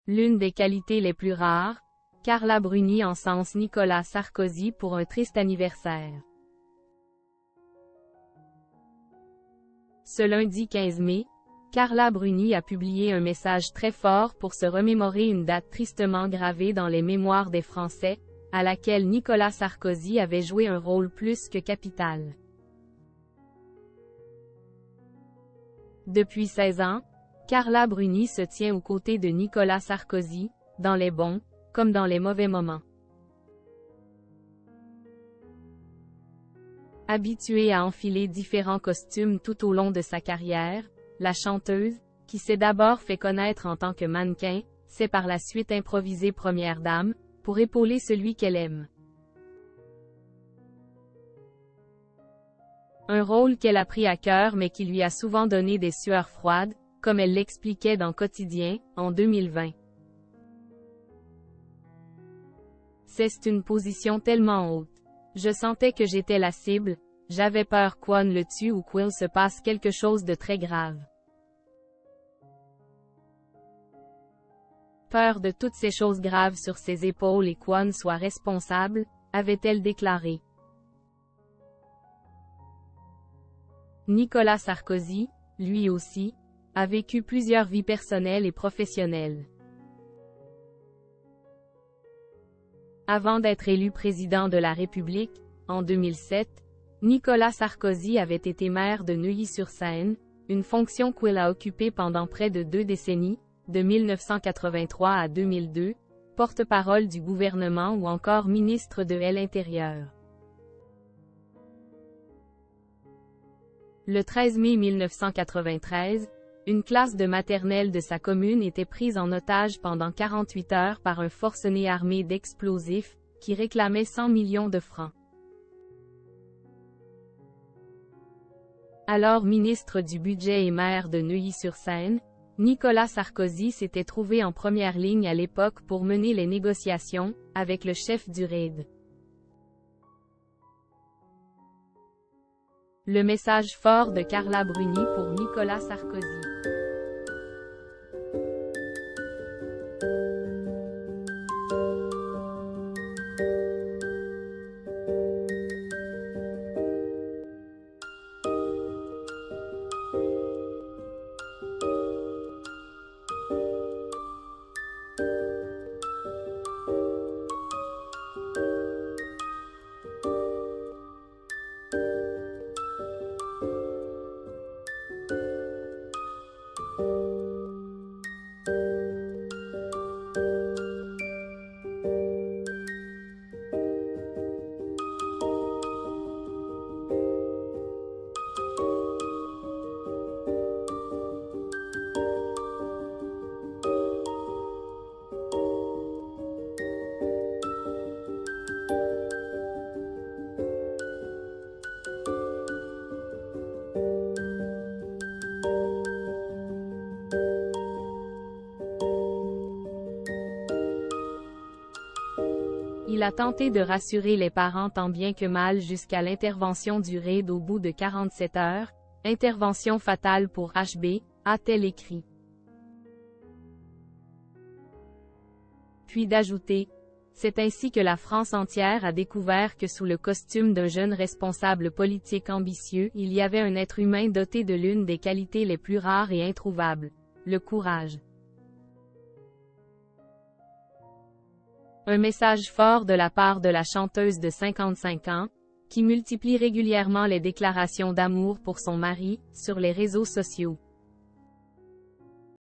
L'une des qualités les plus rares, Carla Bruni encense Nicolas Sarkozy pour un triste anniversaire. Ce lundi 15 mai, Carla Bruni a publié un message très fort pour se remémorer une date tristement gravée dans les mémoires des Français, à laquelle Nicolas Sarkozy avait joué un rôle plus que capital. Depuis 16 ans, Carla Bruni se tient aux côtés de Nicolas Sarkozy, dans les bons, comme dans les mauvais moments. Habituée à enfiler différents costumes tout au long de sa carrière, la chanteuse, qui s'est d'abord fait connaître en tant que mannequin, s'est par la suite improvisée première dame, pour épauler celui qu'elle aime. Un rôle qu'elle a pris à cœur mais qui lui a souvent donné des sueurs froides, comme elle l'expliquait dans Quotidien, en 2020. C'est une position tellement haute. Je sentais que j'étais la cible, j'avais peur qu'On le tue ou qu'il se passe quelque chose de très grave. Peur de toutes ces choses graves sur ses épaules et qu'On soit responsable, avait-elle déclaré. Nicolas Sarkozy, lui aussi, a vécu plusieurs vies personnelles et professionnelles. Avant d'être élu président de la République, en 2007, Nicolas Sarkozy avait été maire de Neuilly-sur-Seine, une fonction qu'il a occupée pendant près de 2 décennies, de 1983 à 2002, porte-parole du gouvernement ou encore ministre de l'Intérieur. Le 13 mai 1993, une classe de maternelle de sa commune était prise en otage pendant 48 heures par un forcené armé d'explosifs, qui réclamait 100 millions de francs. Alors ministre du Budget et maire de Neuilly-sur-Seine, Nicolas Sarkozy s'était trouvé en première ligne à l'époque pour mener les négociations, avec le chef du RAID. Le message fort de Carla Bruni pour Nicolas Sarkozy. Il a tenté de rassurer les parents tant bien que mal jusqu'à l'intervention du RAID au bout de 47 heures, intervention fatale pour HB, a-t-elle écrit. Puis d'ajouter, c'est ainsi que la France entière a découvert que sous le costume d'un jeune responsable politique ambitieux, il y avait un être humain doté de l'une des qualités les plus rares et introuvables, le courage. Un message fort de la part de la chanteuse de 55 ans, qui multiplie régulièrement les déclarations d'amour pour son mari, sur les réseaux sociaux.